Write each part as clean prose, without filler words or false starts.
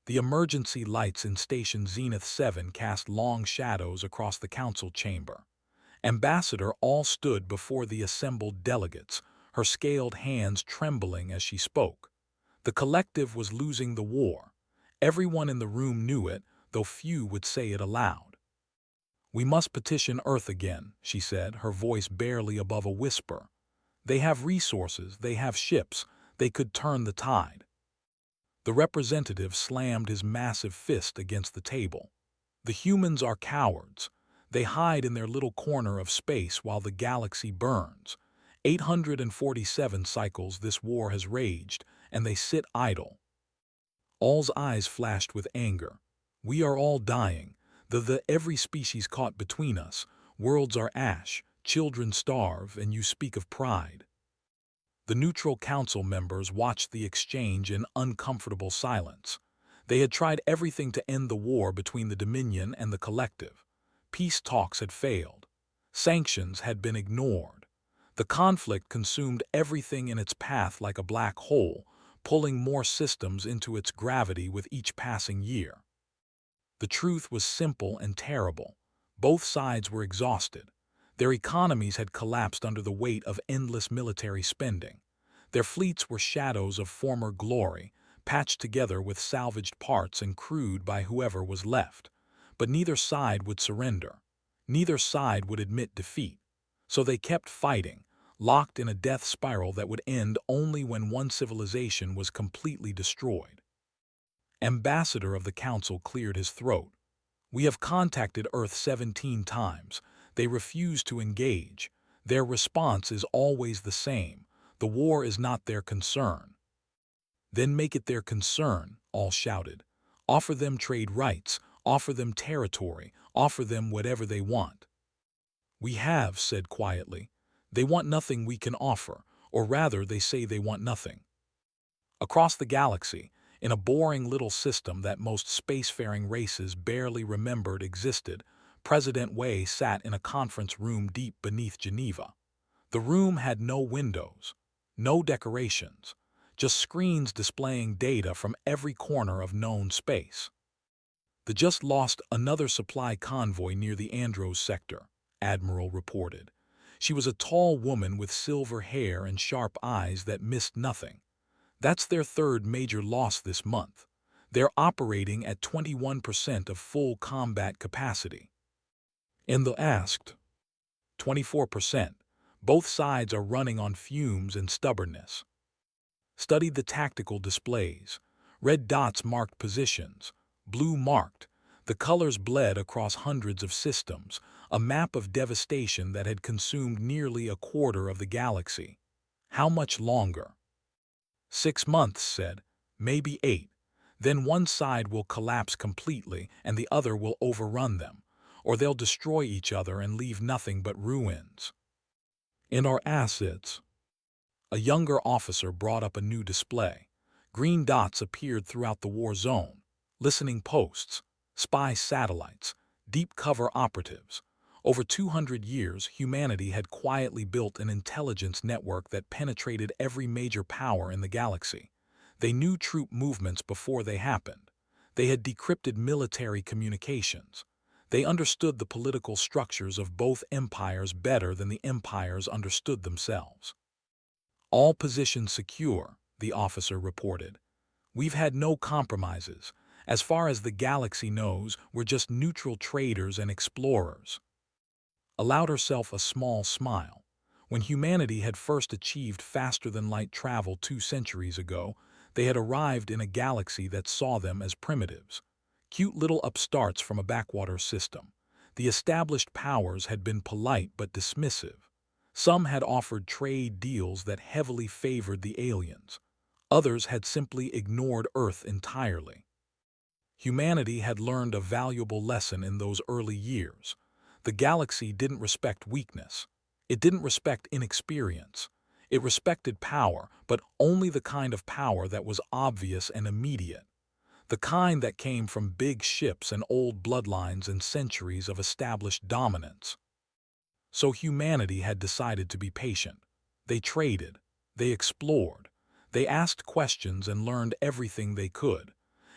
The emergency lights in Station Zenith 7 cast long shadows across the council chamber. Ambassador all stood before the assembled delegates, her scaled hands trembling as she spoke. The collective was losing the war. Everyone in the room knew it, though few would say it aloud. "We must petition Earth again," she said, her voice barely above a whisper. "They have resources, they have ships, they could turn the tide." The representative slammed his massive fist against the table. "The humans are cowards. They hide in their little corner of space while the galaxy burns. 847 cycles this war has raged, and they sit idle." All's eyes flashed with anger. "We are all dying. Every species caught between us. Worlds are ash, children starve, and you speak of pride." The neutral council members watched the exchange in uncomfortable silence. They had tried everything to end the war between the Dominion and the Collective. Peace talks had failed. Sanctions had been ignored. The conflict consumed everything in its path like a black hole, pulling more systems into its gravity with each passing year. The truth was simple and terrible. Both sides were exhausted. Their economies had collapsed under the weight of endless military spending. Their fleets were shadows of former glory, patched together with salvaged parts and crewed by whoever was left. But neither side would surrender. Neither side would admit defeat. So they kept fighting, locked in a death spiral that would end only when one civilization was completely destroyed. Ambassador of the Council cleared his throat. "We have contacted Earth 17 times. They refuse to engage. Their response is always the same. The war is not their concern." "Then make it their concern," all shouted. "Offer them trade rights, offer them territory, offer them whatever they want." "We have," said quietly. "They want nothing we can offer, or rather they say they want nothing." Across the galaxy, in a boring little system that most spacefaring races barely remembered existed, President Wei sat in a conference room deep beneath Geneva. The room had no windows, no decorations, just screens displaying data from every corner of known space. "They just lost another supply convoy near the Andros sector," Admiral reported. She was a tall woman with silver hair and sharp eyes that missed nothing. "That's their third major loss this month. They're operating at 21% of full combat capacity." Endo asked. 24%. Both sides are running on fumes and stubbornness." Studied the tactical displays. Red dots marked positions, blue marked. The colors bled across hundreds of systems, a map of devastation that had consumed nearly a quarter of the galaxy. "How much longer?" 6 months, said. "Maybe 8. Then one side will collapse completely and the other will overrun them, or they'll destroy each other and leave nothing but ruins." "And our assets?" A younger officer brought up a new display. Green dots appeared throughout the war zone. Listening posts, spy satellites, deep cover operatives. Over 200 years, humanity had quietly built an intelligence network that penetrated every major power in the galaxy. They knew troop movements before they happened. They had decrypted military communications. They understood the political structures of both empires better than the empires understood themselves. "All positions secure," the officer reported. "We've had no compromises. As far as the galaxy knows, we're just neutral traders and explorers." Allowed herself a small smile. When humanity had first achieved faster-than-light travel 2 centuries ago, they had arrived in a galaxy that saw them as primitives. Cute little upstarts from a backwater system. The established powers had been polite but dismissive. Some had offered trade deals that heavily favored the aliens. Others had simply ignored Earth entirely. Humanity had learned a valuable lesson in those early years. The galaxy didn't respect weakness. It didn't respect inexperience. It respected power, but only the kind of power that was obvious and immediate. The kind that came from big ships and old bloodlines and centuries of established dominance. So humanity had decided to be patient. They traded. They explored. They asked questions and learned everything they could.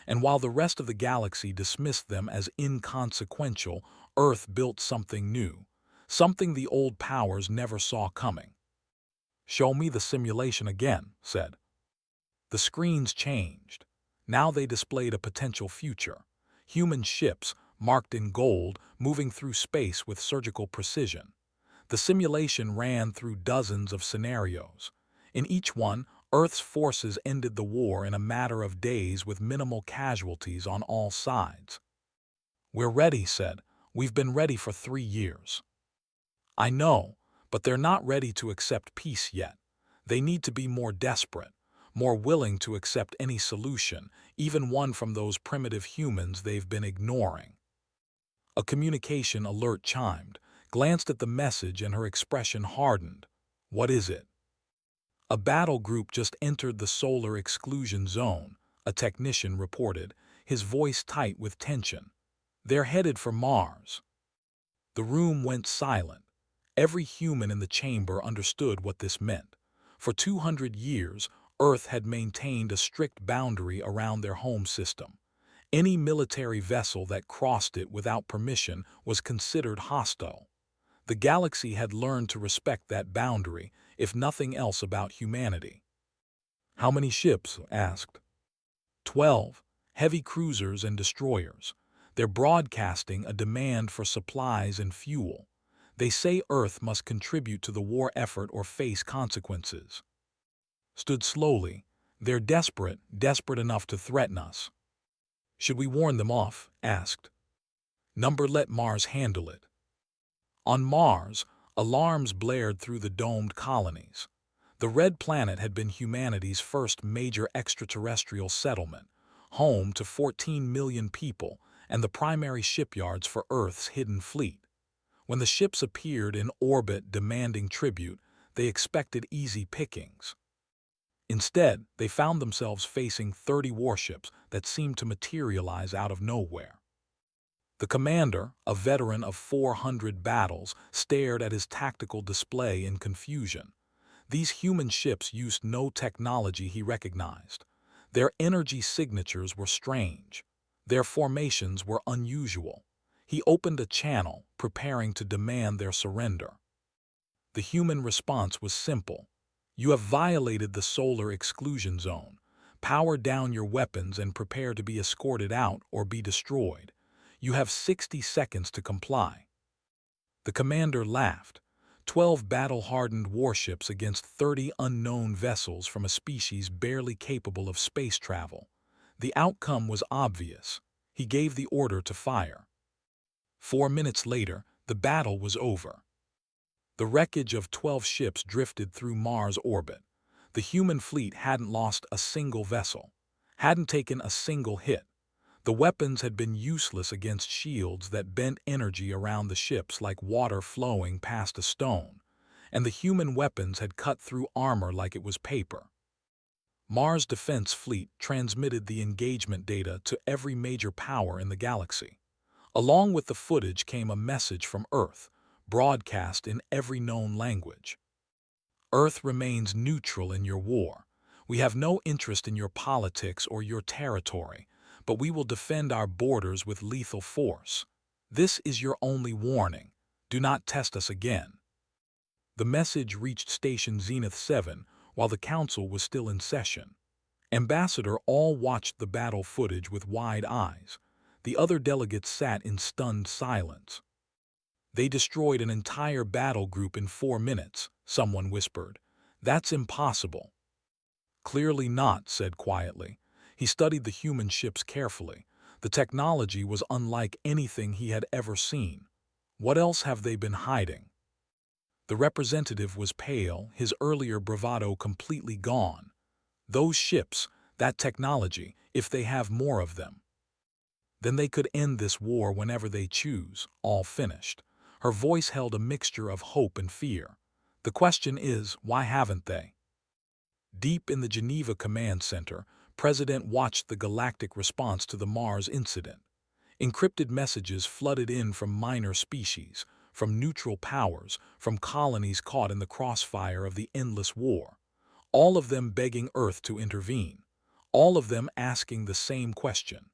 And while the rest of the galaxy dismissed them as inconsequential, Earth built something new, something the old powers never saw coming. "Show me the simulation again," said. The screens changed. Now they displayed a potential future. Human ships, marked in gold, moving through space with surgical precision. The simulation ran through dozens of scenarios. In each one, Earth's forces ended the war in a matter of days with minimal casualties on all sides. "We're ready," said. "We've been ready for 3 years." "I know, but they're not ready to accept peace yet. They need to be more desperate, more willing to accept any solution, even one from those primitive humans they've been ignoring." A communication alert chimed, glanced at the message, and her expression hardened. "What is it?" "A battle group just entered the solar exclusion zone," a technician reported, his voice tight with tension. "They're headed for Mars." The room went silent. Every human in the chamber understood what this meant. For 200 years, Earth had maintained a strict boundary around their home system. Any military vessel that crossed it without permission was considered hostile. The galaxy had learned to respect that boundary, if nothing else about humanity. "How many ships?" asked. 12, heavy cruisers and destroyers. They're broadcasting a demand for supplies and fuel. They say Earth must contribute to the war effort or face consequences. Stood slowly. "They're desperate, desperate enough to threaten us." "Should we warn them off?" asked. "Number, let Mars handle it." On Mars, alarms blared through the domed colonies. The Red Planet had been humanity's first major extraterrestrial settlement, home to 14 million people and the primary shipyards for Earth's hidden fleet. When the ships appeared in orbit demanding tribute, they expected easy pickings. Instead, they found themselves facing 30 warships that seemed to materialize out of nowhere. The commander, a veteran of 400 battles, stared at his tactical display in confusion. These human ships used no technology he recognized. Their energy signatures were strange. Their formations were unusual. He opened a channel, preparing to demand their surrender. The human response was simple. "You have violated the solar exclusion zone. Power down your weapons and prepare to be escorted out or be destroyed. You have 60 seconds to comply." The commander laughed. 12 battle-hardened warships against 30 unknown vessels from a species barely capable of space travel. The outcome was obvious. He gave the order to fire. 4 minutes later, the battle was over. The wreckage of 12 ships drifted through Mars' orbit. The human fleet hadn't lost a single vessel, hadn't taken a single hit. The weapons had been useless against shields that bent energy around the ships like water flowing past a stone, and the human weapons had cut through armor like it was paper. Mars' defense fleet transmitted the engagement data to every major power in the galaxy. Along with the footage came a message from Earth, broadcast in every known language. "Earth remains neutral in your war. We have no interest in your politics or your territory, but we will defend our borders with lethal force. This is your only warning. Do not test us again." The message reached Station Zenith 7 while the council was still in session. Ambassador all watched the battle footage with wide eyes. The other delegates sat in stunned silence. "They destroyed an entire battle group in 4 minutes, someone whispered. "That's impossible." "Clearly not," said quietly. He studied the human ships carefully. The technology was unlike anything he had ever seen. "What else have they been hiding?" The representative was pale, his earlier bravado completely gone. "Those ships, that technology, if they have more of them. Then they could end this war whenever they choose, all finished." Her voice held a mixture of hope and fear. "The question is, why haven't they?" Deep in the Geneva Command Center, President watched the galactic response to the Mars incident. Encrypted messages flooded in from minor species, from neutral powers, from colonies caught in the crossfire of the endless war. All of them begging Earth to intervene. all of them asking the same question.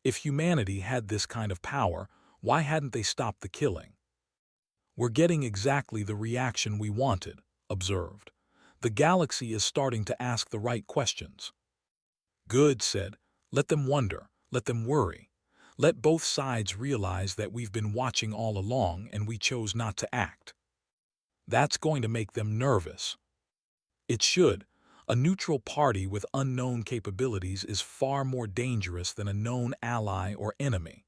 If humanity had this kind of power, why hadn't they stopped the killing? We're getting exactly the reaction we wanted, observed. The galaxy is starting to ask the right questions. Good, said. Let them wonder, let them worry. Let both sides realize that we've been watching all along and we chose not to act. That's going to make them nervous. It should. A neutral party with unknown capabilities is far more dangerous than a known ally or enemy.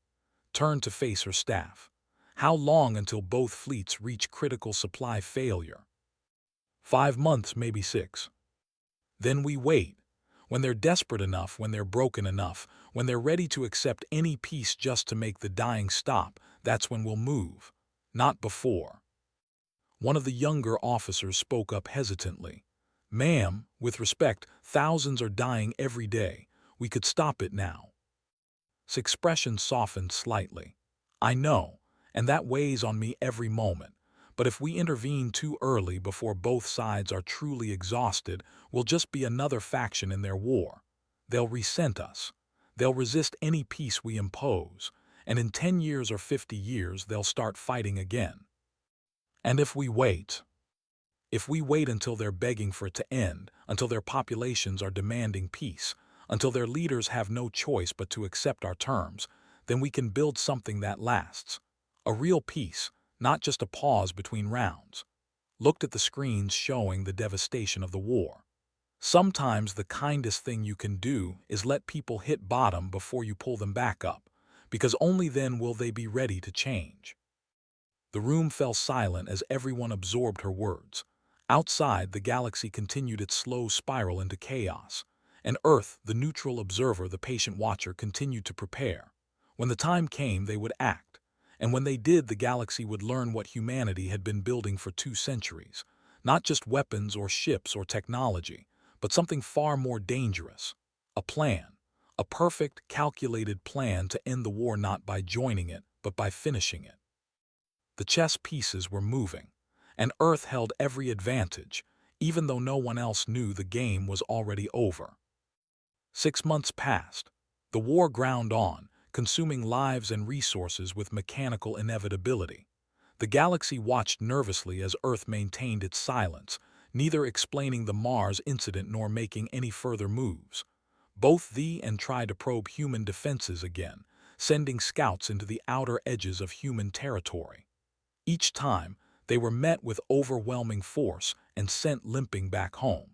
Turn to face her staff. How long until both fleets reach critical supply failure? 5 months, maybe 6. Then we wait. When they're desperate enough, when they're broken enough, when they're ready to accept any peace just to make the dying stop, that's when we'll move. Not before. One of the younger officers spoke up hesitantly. Ma'am, with respect, thousands are dying every day. We could stop it now. His expression softened slightly. I know, and that weighs on me every moment. But if we intervene too early before both sides are truly exhausted, we'll just be another faction in their war. They'll resent us. They'll resist any peace we impose. And in 10 years or 50 years, they'll start fighting again. And if we wait until they're begging for it to end, until their populations are demanding peace, until their leaders have no choice but to accept our terms, then we can build something that lasts. A real peace, not just a pause between rounds. Looked at the screens showing the devastation of the war. Sometimes the kindest thing you can do is let people hit bottom before you pull them back up, because only then will they be ready to change. The room fell silent as everyone absorbed her words. Outside, the galaxy continued its slow spiral into chaos, and Earth, the neutral observer, the patient watcher, continued to prepare. When the time came, they would act, and when they did, the galaxy would learn what humanity had been building for 2 centuries, not just weapons or ships or technology, but something far more dangerous, a plan, a perfect, calculated plan to end the war not by joining it, but by finishing it. The chess pieces were moving, and Earth held every advantage, even though no one else knew the game was already over. 6 months passed. The war ground on, consuming lives and resources with mechanical inevitability. The galaxy watched nervously as Earth maintained its silence, neither explaining the Mars incident nor making any further moves. Both the and tried to probe human defenses again, sending scouts into the outer edges of human territory. Each time, they were met with overwhelming force and sent limping back home.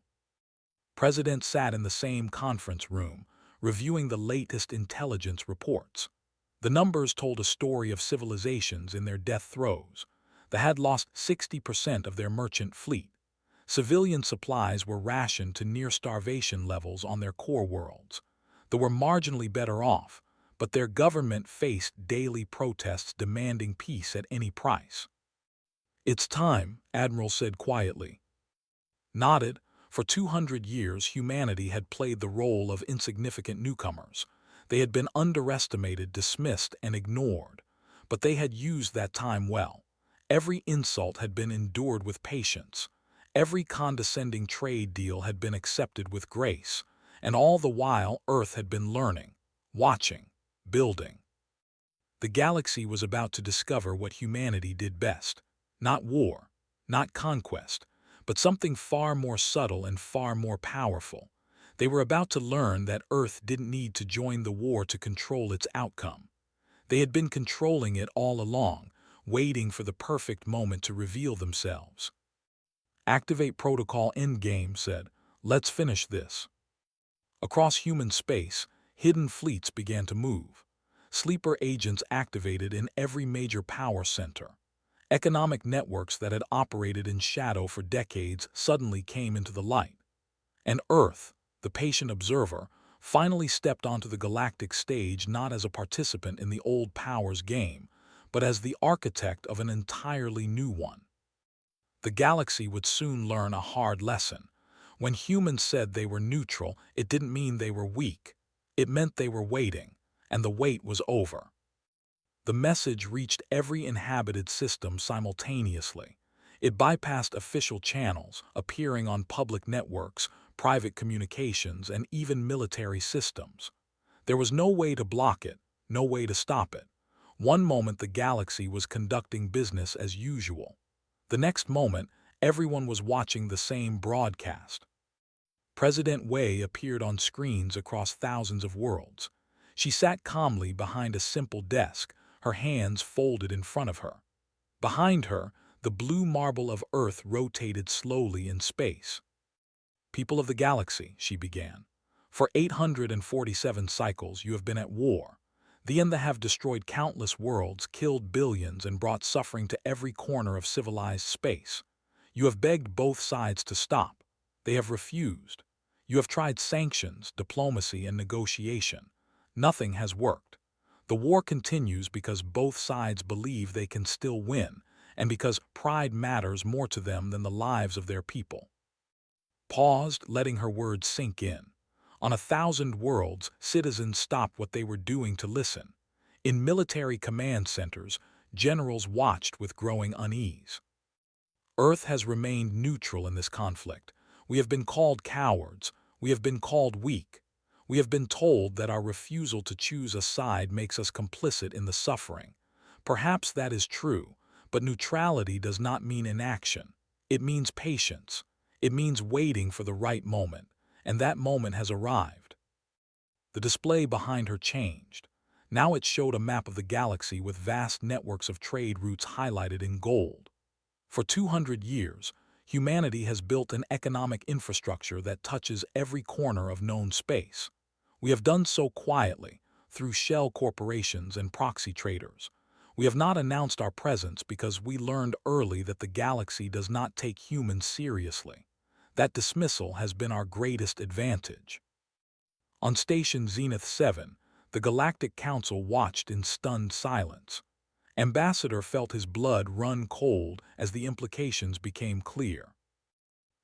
President sat in the same conference room, reviewing the latest intelligence reports. The numbers told a story of civilizations in their death throes. They had lost 60% of their merchant fleet. Civilian supplies were rationed to near-starvation levels on their core worlds. They were marginally better off, but their government faced daily protests demanding peace at any price. It's time, Admiral said quietly. Nodded. For 200 years, humanity had played the role of insignificant newcomers. They had been underestimated, dismissed, and ignored. But they had used that time well. Every insult had been endured with patience. Every condescending trade deal had been accepted with grace. And all the while, Earth had been learning, watching, building. The galaxy was about to discover what humanity did best. Not war, not conquest, but something far more subtle and far more powerful. They were about to learn that Earth didn't need to join the war to control its outcome. They had been controlling it all along, waiting for the perfect moment to reveal themselves. Activate Protocol Endgame said, let's finish this. Across human space, hidden fleets began to move. Sleeper agents activated in every major power center. Economic networks that had operated in shadow for decades suddenly came into the light. And Earth, the patient observer, finally stepped onto the galactic stage not as a participant in the old powers game, but as the architect of an entirely new one. The galaxy would soon learn a hard lesson. When humans said they were neutral, it didn't mean they were weak. It meant they were waiting, and the wait was over. The message reached every inhabited system simultaneously. It bypassed official channels, appearing on public networks, private communications, and even military systems. There was no way to block it, no way to stop it. One moment the galaxy was conducting business as usual. The next moment, everyone was watching the same broadcast. President Wei appeared on screens across thousands of worlds. She sat calmly behind a simple desk, her hands folded in front of her. Behind her, the blue marble of Earth rotated slowly in space. "People of the galaxy," she began, "for 847 cycles you have been at war. The Enda have destroyed countless worlds, killed billions, and brought suffering to every corner of civilized space. You have begged both sides to stop. They have refused. You have tried sanctions, diplomacy, and negotiation. Nothing has worked. The war continues because both sides believe they can still win, and because pride matters more to them than the lives of their people." Paused, letting her words sink in. On 1,000 worlds, citizens stopped what they were doing to listen. In military command centers, generals watched with growing unease. Earth has remained neutral in this conflict. We have been called cowards. We have been called weak. We have been told that our refusal to choose a side makes us complicit in the suffering. Perhaps that is true, but neutrality does not mean inaction. It means patience. It means waiting for the right moment, and that moment has arrived. The display behind her changed. Now it showed a map of the galaxy with vast networks of trade routes highlighted in gold. For 200 years, humanity has built an economic infrastructure that touches every corner of known space. We have done so quietly, through shell corporations and proxy traders. We have not announced our presence because we learned early that the galaxy does not take humans seriously. That dismissal has been our greatest advantage. On Station Zenith 7, the Galactic Council watched in stunned silence. Ambassador felt his blood run cold as the implications became clear.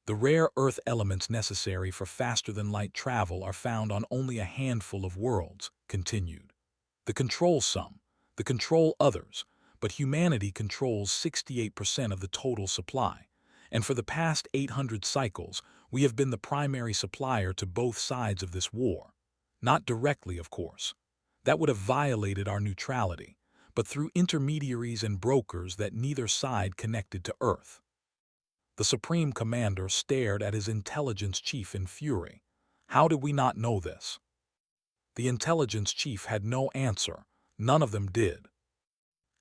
"The rare Earth elements necessary for faster-than-light travel are found on only a handful of worlds," continued. "The control some, the control others, but humanity controls 68% of the total supply. And for the past 800 cycles, we have been the primary supplier to both sides of this war. Not directly, of course. That would have violated our neutrality, but through intermediaries and brokers that neither side connected to Earth." The Supreme Commander stared at his intelligence chief in fury. How did we not know this? The intelligence chief had no answer. None of them did.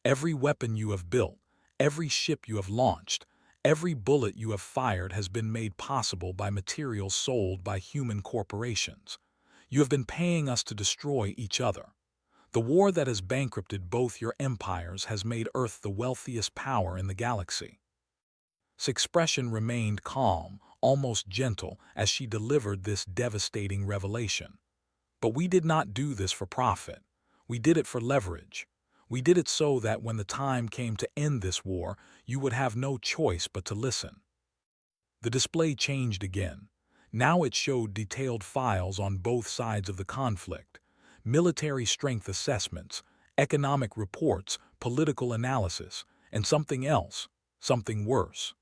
"Every weapon you have built, every ship you have launched, every bullet you have fired has been made possible by materials sold by human corporations. You have been paying us to destroy each other. The war that has bankrupted both your empires has made Earth the wealthiest power in the galaxy." His expression remained calm, almost gentle, as she delivered this devastating revelation. "But we did not do this for profit. We did it for leverage. We did it so that when the time came to end this war, you would have no choice but to listen." The display changed again. Now it showed detailed files on both sides of the conflict. Military strength assessments, economic reports, political analysis, and something else, something worse.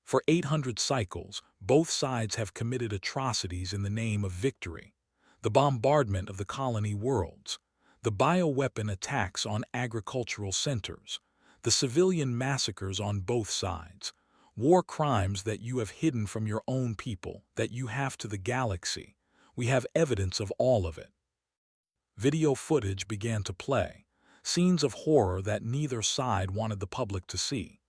For 800 cycles, both sides have committed atrocities in the name of victory. The bombardment of the colony worlds, the bioweapon attacks on agricultural centers, the civilian massacres on both sides, war crimes that you have hidden from your own people, that you have to the galaxy. We have evidence of all of it. Video footage began to play, scenes of horror that neither side wanted the public to see.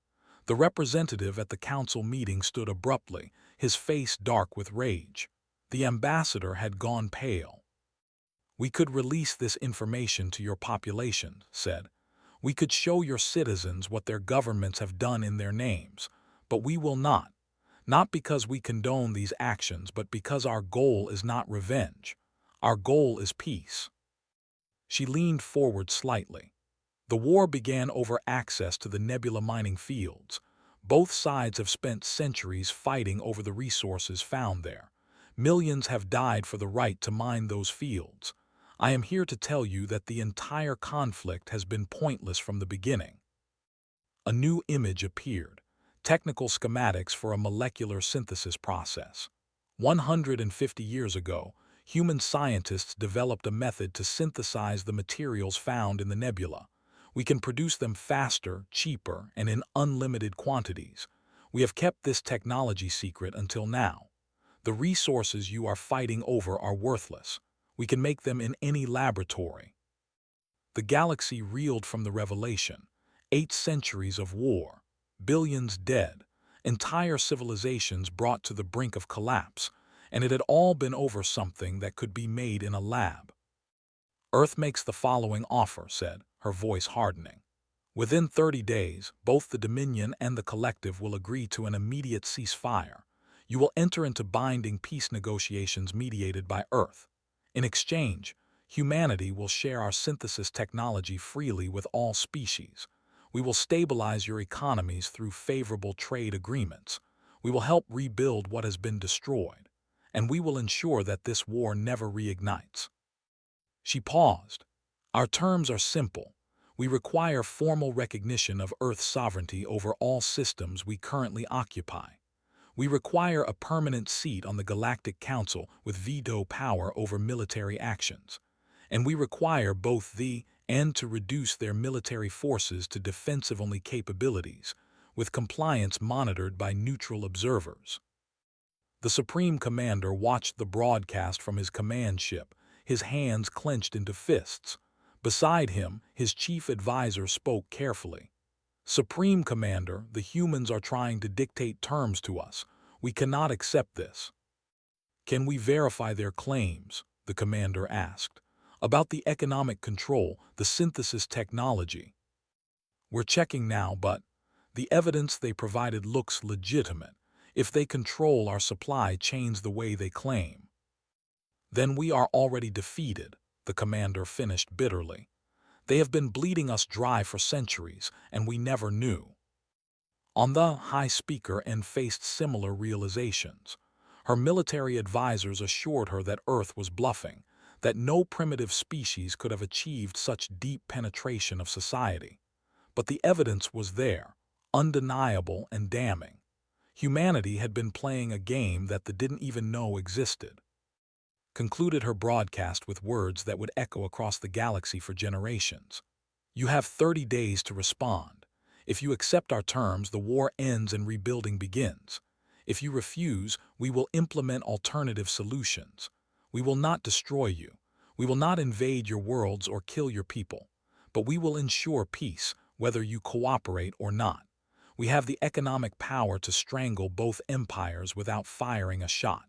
The representative at the council meeting stood abruptly, his face dark with rage. The ambassador had gone pale. "We could release this information to your population," said. "We could show your citizens what their governments have done in their names, but we will not. Not because we condone these actions, but because our goal is not revenge. Our goal is peace." She leaned forward slightly. "The war began over access to the nebula mining fields. Both sides have spent centuries fighting over the resources found there. Millions have died for the right to mine those fields. I am here to tell you that the entire conflict has been pointless from the beginning." A new image appeared, technical schematics for a molecular synthesis process. 150 years ago, human scientists developed a method to synthesize the materials found in the nebula. We can produce them faster, cheaper, and in unlimited quantities. We have kept this technology secret until now. The resources you are fighting over are worthless. We can make them in any laboratory. The galaxy reeled from the revelation. 8 centuries of war, billions dead, entire civilizations brought to the brink of collapse, and it had all been over something that could be made in a lab. Earth makes the following offer, said, her voice hardening. Within 30 days, both the Dominion and the Collective will agree to an immediate ceasefire. You will enter into binding peace negotiations mediated by Earth. In exchange, humanity will share our synthesis technology freely with all species. We will stabilize your economies through favorable trade agreements. We will help rebuild what has been destroyed. And we will ensure that this war never reignites. She paused. Our terms are simple. We require formal recognition of Earth's sovereignty over all systems we currently occupy. We require a permanent seat on the Galactic Council with veto power over military actions. And we require both the and to reduce their military forces to defensive-only capabilities, with compliance monitored by neutral observers. The Supreme Commander watched the broadcast from his command ship, his hands clenched into fists. Beside him, his chief advisor spoke carefully. Supreme Commander, the humans are trying to dictate terms to us. We cannot accept this. Can we verify their claims? The commander asked. About the economic control, the synthesis technology. We're checking now, but the evidence they provided looks legitimate. If they control our supply chains the way they claim, then we are already defeated, the commander finished bitterly. They have been bleeding us dry for centuries, and we never knew. On the high speaker end faced similar realizations. Her military advisors assured her that Earth was bluffing, that no primitive species could have achieved such deep penetration of society. But the evidence was there, undeniable and damning. Humanity had been playing a game that they didn't even know existed. Concluded her broadcast with words that would echo across the galaxy for generations. You have 30 days to respond. If you accept our terms, the war ends and rebuilding begins. If you refuse, we will implement alternative solutions. We will not destroy you. We will not invade your worlds or kill your people. But we will ensure peace, whether you cooperate or not. We have the economic power to strangle both empires without firing a shot.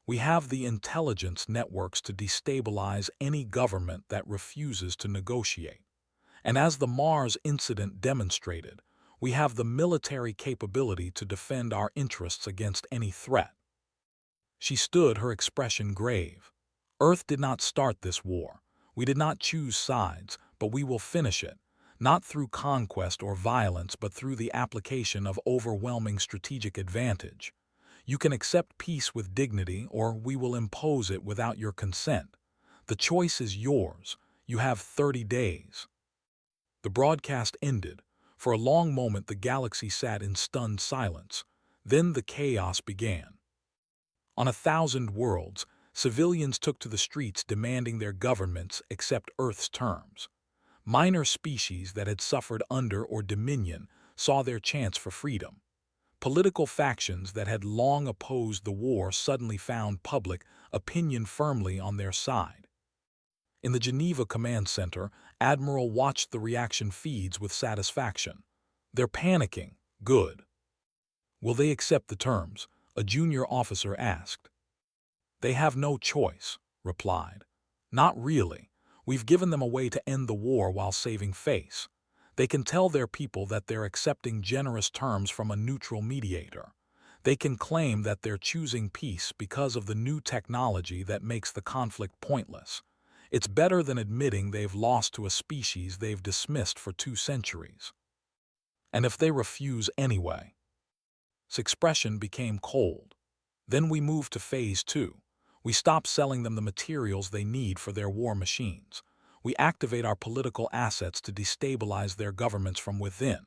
We have the intelligence networks to destabilize any government that refuses to negotiate. And as the Mars incident demonstrated, we have the military capability to defend our interests against any threat. She stood, her expression grave. Earth did not start this war. We did not choose sides, but we will finish it, not through conquest or violence, but through the application of overwhelming strategic advantage. You can accept peace with dignity, or we will impose it without your consent. The choice is yours. You have 30 days. The broadcast ended. For a long moment the galaxy sat in stunned silence. Then the chaos began. On 1,000 worlds, civilians took to the streets demanding their governments accept Earth's terms. Minor species that had suffered under or dominion saw their chance for freedom. Political factions that had long opposed the war suddenly found public opinion firmly on their side. In the Geneva Command Center, Admiral watched the reaction feeds with satisfaction. They're panicking. Good. Will they accept the terms? A junior officer asked. They have no choice, replied. Not really. We've given them a way to end the war while saving face. They can tell their people that they're accepting generous terms from a neutral mediator. They can claim that they're choosing peace because of the new technology that makes the conflict pointless. It's better than admitting they've lost to a species they've dismissed for 2 centuries. And if they refuse anyway? His expression became cold. Then we moved to phase 2. We stop selling them the materials they need for their war machines. We activate our political assets to destabilize their governments from within.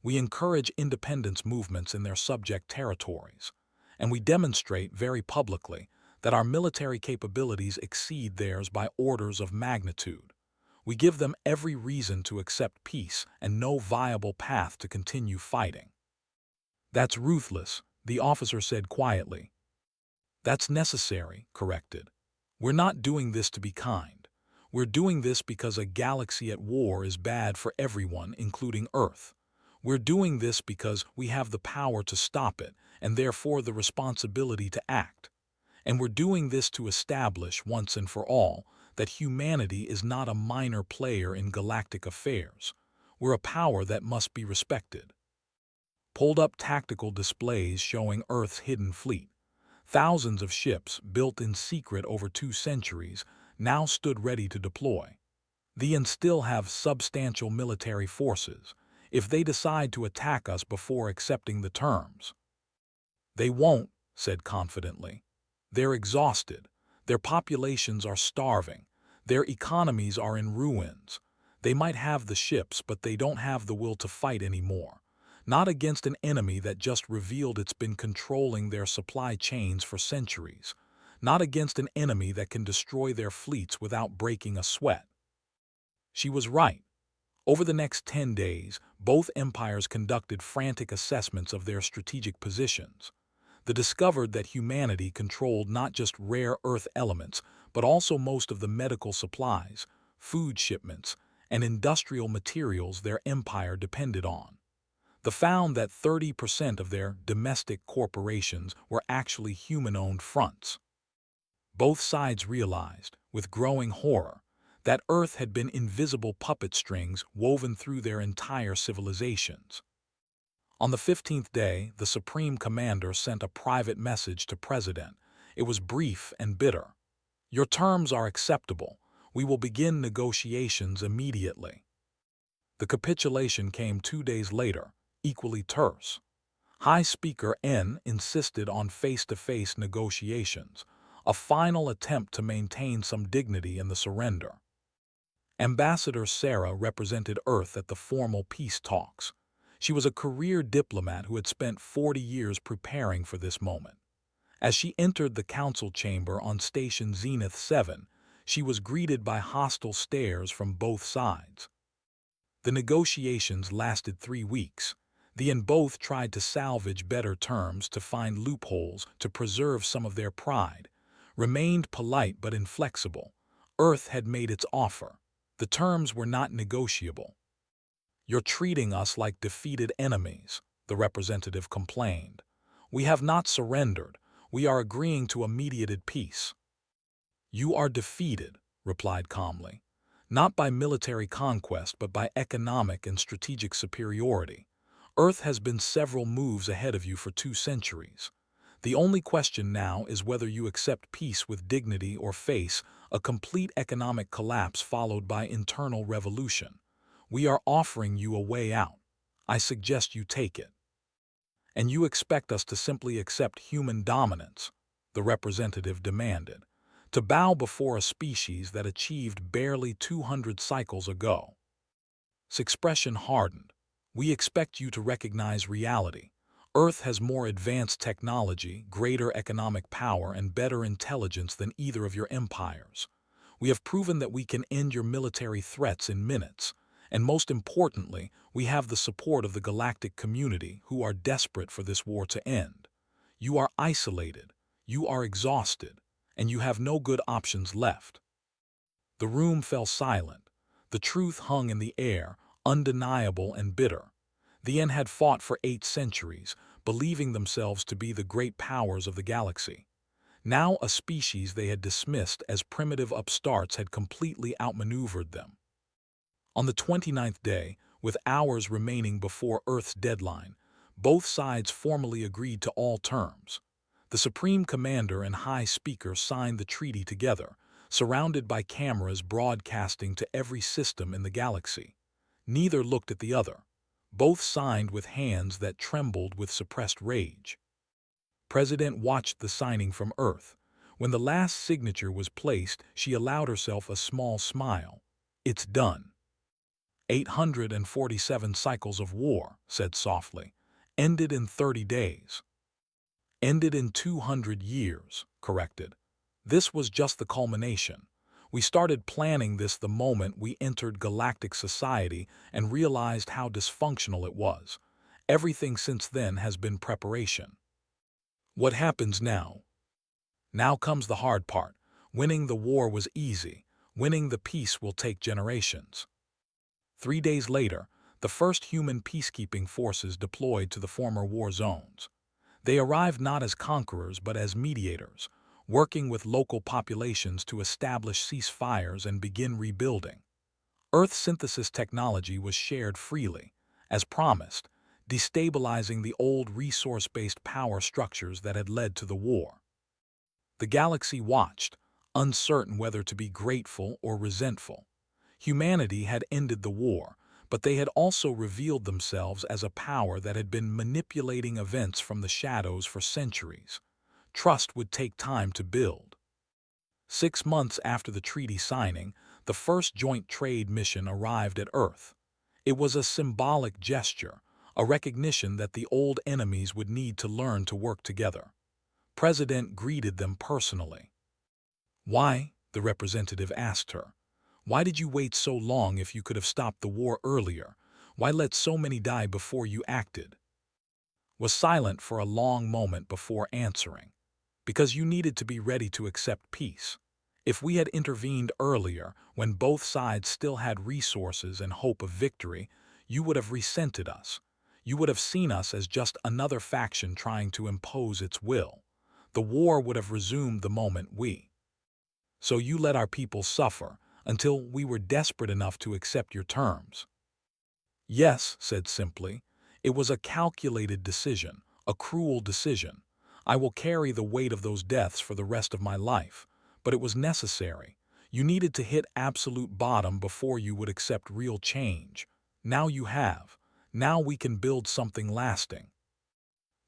We encourage independence movements in their subject territories. and we demonstrate very publicly that our military capabilities exceed theirs by orders of magnitude. We give them every reason to accept peace and no viable path to continue fighting." "That's ruthless," the officer said quietly. "That's necessary," corrected. "We're not doing this to be kind. We're doing this because a galaxy at war is bad for everyone, including Earth. We're doing this because we have the power to stop it, and therefore the responsibility to act. And we're doing this to establish, once and for all, that humanity is not a minor player in galactic affairs. We're a power that must be respected." Pulled up tactical displays showing Earth's hidden fleet. Thousands of ships, built in secret over 2 centuries, now stood ready to deploy. The and still have substantial military forces, if they decide to attack us before accepting the terms. "They won't," said confidently. "They're exhausted. Their populations are starving. Their economies are in ruins. They might have the ships, but they don't have the will to fight anymore. Not against an enemy that just revealed it's been controlling their supply chains for centuries. Not against an enemy that can destroy their fleets without breaking a sweat." She was right. Over the next 10 days, both empires conducted frantic assessments of their strategic positions. They discovered that humanity controlled not just rare Earth elements, but also most of the medical supplies, food shipments, and industrial materials their empire depended on. They found that 30% of their domestic corporations were actually human-owned fronts. Both sides realized, with growing horror, that Earth had been invisible puppet strings woven through their entire civilizations. On the 15th day, the Supreme Commander sent a private message to President. It was brief and bitter. "Your terms are acceptable. We will begin negotiations immediately." The capitulation came 2 days later, equally terse. High Speaker N insisted on face-to-face negotiations, a final attempt to maintain some dignity in the surrender. Ambassador Sarah represented Earth at the formal peace talks. She was a career diplomat who had spent 40 years preparing for this moment. As she entered the council chamber on Station Zenith 7, she was greeted by hostile stares from both sides. The negotiations lasted 3 weeks. The and both tried to salvage better terms, to find loopholes, to preserve some of their pride. Remained polite but inflexible. Earth had made its offer. The terms were not negotiable. "You're treating us like defeated enemies," the representative complained. "We have not surrendered. We are agreeing to a mediated peace." "You are defeated," replied calmly. "Not by military conquest, but by economic and strategic superiority. Earth has been several moves ahead of you for 2 centuries. The only question now is whether you accept peace with dignity or face a complete economic collapse followed by internal revolution. We are offering you a way out. I suggest you take it." "And you expect us to simply accept human dominance?" the representative demanded. "To bow before a species that achieved barely 200 cycles ago?" His expression hardened. "We expect you to recognize reality. Earth has more advanced technology, greater economic power, and better intelligence than either of your empires. We have proven that we can end your military threats in minutes. And most importantly, we have the support of the galactic community, who are desperate for this war to end. You are isolated, you are exhausted, and you have no good options left." The room fell silent. The truth hung in the air, undeniable and bitter. The N had fought for 8 centuries, believing themselves to be the great powers of the galaxy. Now a species they had dismissed as primitive upstarts had completely outmaneuvered them. On the 29th day, with hours remaining before Earth's deadline, both sides formally agreed to all terms. The Supreme Commander and High Speaker signed the treaty together, surrounded by cameras broadcasting to every system in the galaxy. Neither looked at the other. Both signed with hands that trembled with suppressed rage. President watched the signing from Earth. When the last signature was placed, she allowed herself a small smile. "It's done." 847 cycles of war, said softly, ended in 30 days. Ended in 200 years, corrected. This was just the culmination. We started planning this the moment we entered galactic society and realized how dysfunctional it was. Everything since then has been preparation. What happens now? Now comes the hard part. Winning the war was easy. Winning the peace will take generations. 3 days later, the first human peacekeeping forces deployed to the former war zones. They arrived not as conquerors but as mediators, working with local populations to establish ceasefires and begin rebuilding. Earth synthesis technology was shared freely, as promised, destabilizing the old resource-based power structures that had led to the war. The galaxy watched, uncertain whether to be grateful or resentful. Humanity had ended the war, but they had also revealed themselves as a power that had been manipulating events from the shadows for centuries. Trust would take time to build. 6 months after the treaty signing, the first joint trade mission arrived at Earth. It was a symbolic gesture, a recognition that the old enemies would need to learn to work together. President greeted them personally. "Why?" the representative asked her. "Why did you wait so long if you could have stopped the war earlier? Why let so many die before you acted?" Was silent for a long moment before answering. "Because you needed to be ready to accept peace. If we had intervened earlier, when both sides still had resources and hope of victory, you would have resented us. You would have seen us as just another faction trying to impose its will. The war would have resumed the moment we. So you let our people suffer, until we were desperate enough to accept your terms." "Yes," said simply. "It was a calculated decision, a cruel decision. I will carry the weight of those deaths for the rest of my life. But it was necessary. You needed to hit absolute bottom before you would accept real change. Now you have. Now we can build something lasting."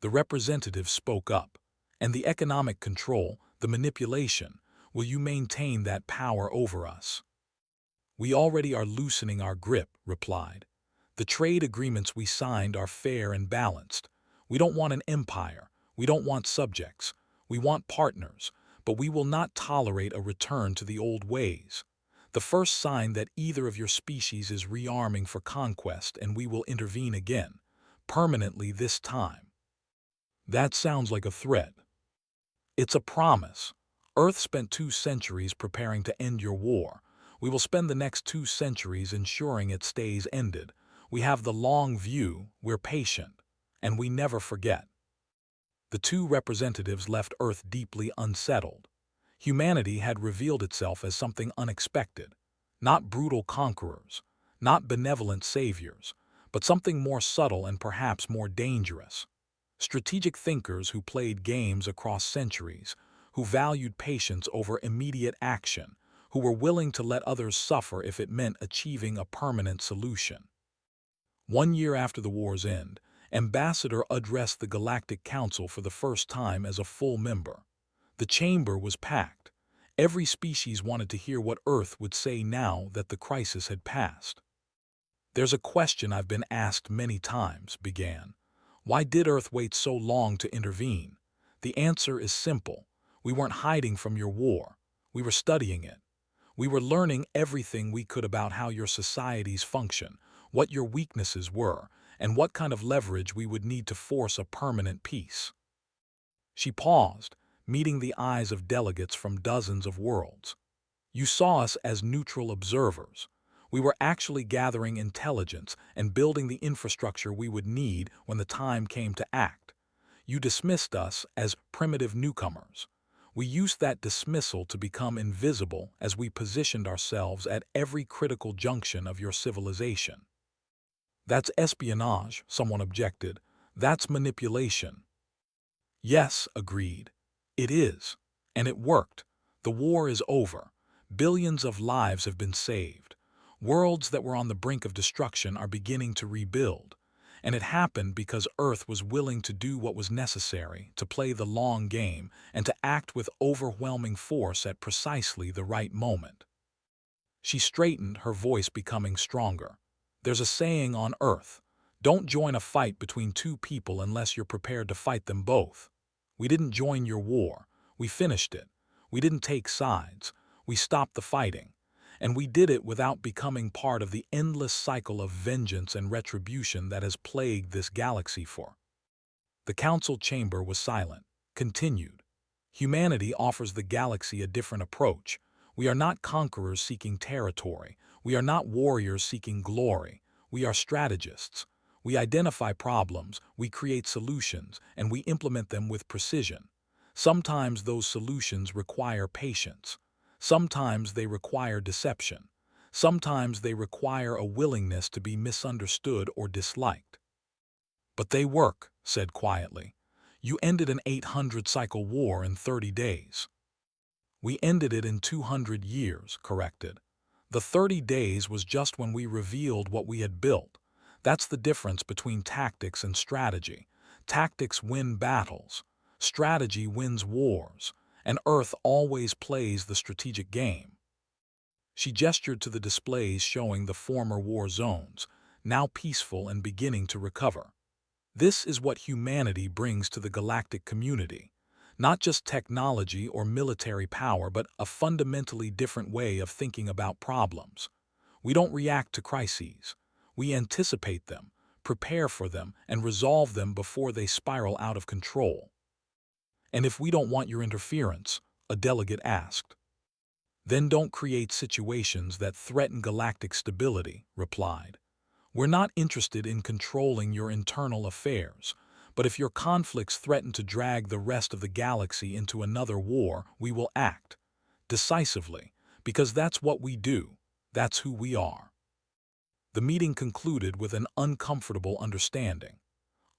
The representative spoke up. "And the economic control, the manipulation, will you maintain that power over us?" "We already are loosening our grip," replied. "The trade agreements we signed are fair and balanced. We don't want an empire. We don't want subjects. We want partners, but we will not tolerate a return to the old ways. The first sign that either of your species is rearming for conquest, and we will intervene again, permanently this time." "That sounds like a threat." "It's a promise. Earth spent 2 centuries preparing to end your war. We will spend the next 2 centuries ensuring it stays ended. We have the long view, we're patient, and we never forget." The two representatives left Earth deeply unsettled. Humanity had revealed itself as something unexpected. Not brutal conquerors, not benevolent saviors, but something more subtle and perhaps more dangerous. Strategic thinkers who played games across centuries, who valued patience over immediate action, who were willing to let others suffer if it meant achieving a permanent solution. 1 year after the war's end, Ambassador addressed the Galactic Council for the first time as a full member. The chamber was packed. Every species wanted to hear what Earth would say now that the crisis had passed. "There's a question I've been asked many times," began. "Why did Earth wait so long to intervene? The answer is simple. We weren't hiding from your war. We were studying it. We were learning everything we could about how your societies function, what your weaknesses were, and what kind of leverage we would need to force a permanent peace." She paused, meeting the eyes of delegates from dozens of worlds. "You saw us as neutral observers. We were actually gathering intelligence and building the infrastructure we would need when the time came to act. You dismissed us as primitive newcomers. We used that dismissal to become invisible as we positioned ourselves at every critical junction of your civilization." "That's espionage," someone objected. "That's manipulation." "Yes," agreed. "It is. And it worked. The war is over. Billions of lives have been saved. Worlds that were on the brink of destruction are beginning to rebuild. And it happened because Earth was willing to do what was necessary, to play the long game, and to act with overwhelming force at precisely the right moment." She straightened, her voice becoming stronger. "There's a saying on Earth, don't join a fight between two people unless you're prepared to fight them both. We didn't join your war. We finished it. We didn't take sides. We stopped the fighting. And we did it without becoming part of the endless cycle of vengeance and retribution that has plagued this galaxy for. The council chamber was silent. Continued. Humanity offers the galaxy a different approach. We are not conquerors seeking territory. We are not warriors seeking glory. We are strategists. We identify problems, we create solutions, and we implement them with precision. Sometimes those solutions require patience. Sometimes they require deception. Sometimes they require a willingness to be misunderstood or disliked. But they work, said quietly. You ended an 800-cycle war in 30 days. We ended it in 200 years, corrected. The 30 days was just when we revealed what we had built. That's the difference between tactics and strategy. Tactics win battles. Strategy wins wars. And Earth always plays the strategic game. She gestured to the displays showing the former war zones, now peaceful and beginning to recover. This is what humanity brings to the galactic community. Not just technology or military power, but a fundamentally different way of thinking about problems. We don't react to crises. We anticipate them, prepare for them, and resolve them before they spiral out of control. And if we don't want your interference, a delegate asked. Then don't create situations that threaten galactic stability, replied. We're not interested in controlling your internal affairs, but if your conflicts threaten to drag the rest of the galaxy into another war, we will act decisively, because that's what we do, that's who we are. The meeting concluded with an uncomfortable understanding.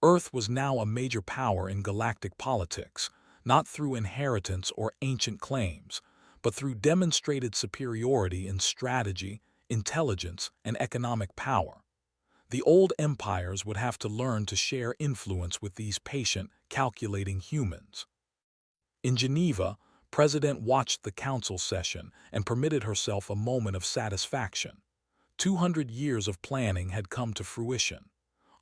Earth was now a major power in galactic politics, not through inheritance or ancient claims, but through demonstrated superiority in strategy, intelligence, and economic power. The old empires would have to learn to share influence with these patient, calculating humans. In Geneva, President watched the council session and permitted herself a moment of satisfaction. 200 years of planning had come to fruition.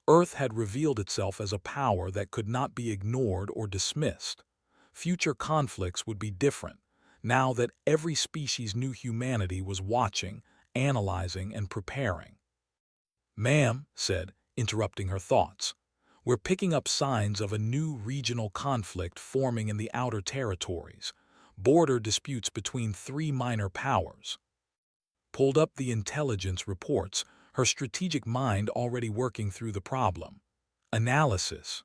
Earth had revealed itself as a power that could not be ignored or dismissed. Future conflicts would be different, now that every species knew humanity was watching, analyzing, and preparing. Ma'am, said, interrupting her thoughts, we're picking up signs of a new regional conflict forming in the outer territories, border disputes between three minor powers. Pulled up the intelligence reports, her strategic mind already working through the problem. Analysis.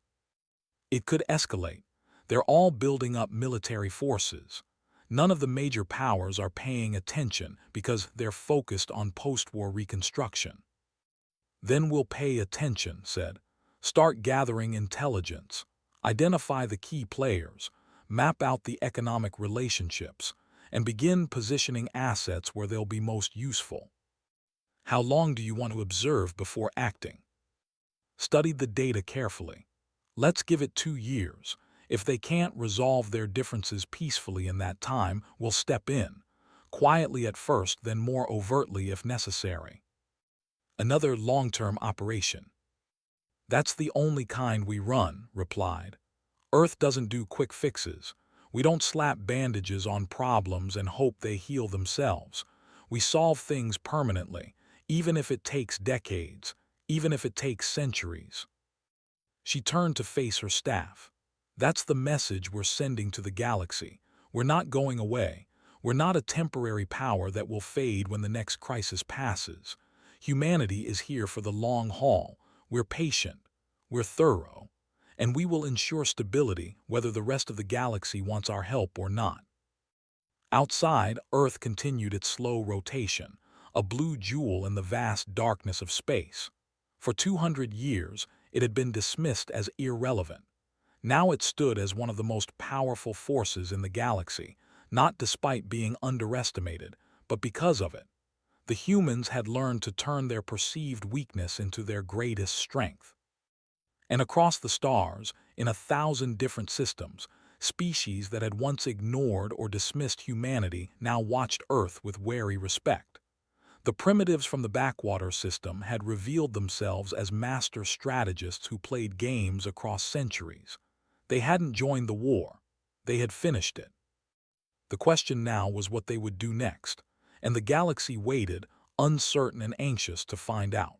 It could escalate. They're all building up military forces. None of the major powers are paying attention because they're focused on post-war reconstruction. Then we'll pay attention, said. Start gathering intelligence. Identify the key players. Map out the economic relationships. And begin positioning assets where they'll be most useful. How long do you want to observe before acting? Study the data carefully. Let's give it 2 years. If they can't resolve their differences peacefully in that time, we'll step in. Quietly at first, then more overtly if necessary. Another long-term operation. That's the only kind we run, replied. Earth doesn't do quick fixes. We don't slap bandages on problems and hope they heal themselves. We solve things permanently, even if it takes decades, even if it takes centuries. She turned to face her staff. That's the message we're sending to the galaxy. We're not going away. We're not a temporary power that will fade when the next crisis passes. Humanity is here for the long haul. We're patient. We're thorough. And we will ensure stability whether the rest of the galaxy wants our help or not. Outside, Earth continued its slow rotation, a blue jewel in the vast darkness of space. For 200 years, it had been dismissed as irrelevant. Now it stood as one of the most powerful forces in the galaxy, not despite being underestimated, but because of it. The humans had learned to turn their perceived weakness into their greatest strength. And across the stars, in 1,000 different systems, species that had once ignored or dismissed humanity now watched Earth with wary respect. The primitives from the backwater system had revealed themselves as master strategists who played games across centuries. They hadn't joined the war. They had finished it. The question now was what they would do next, and the galaxy waited, uncertain and anxious to find out.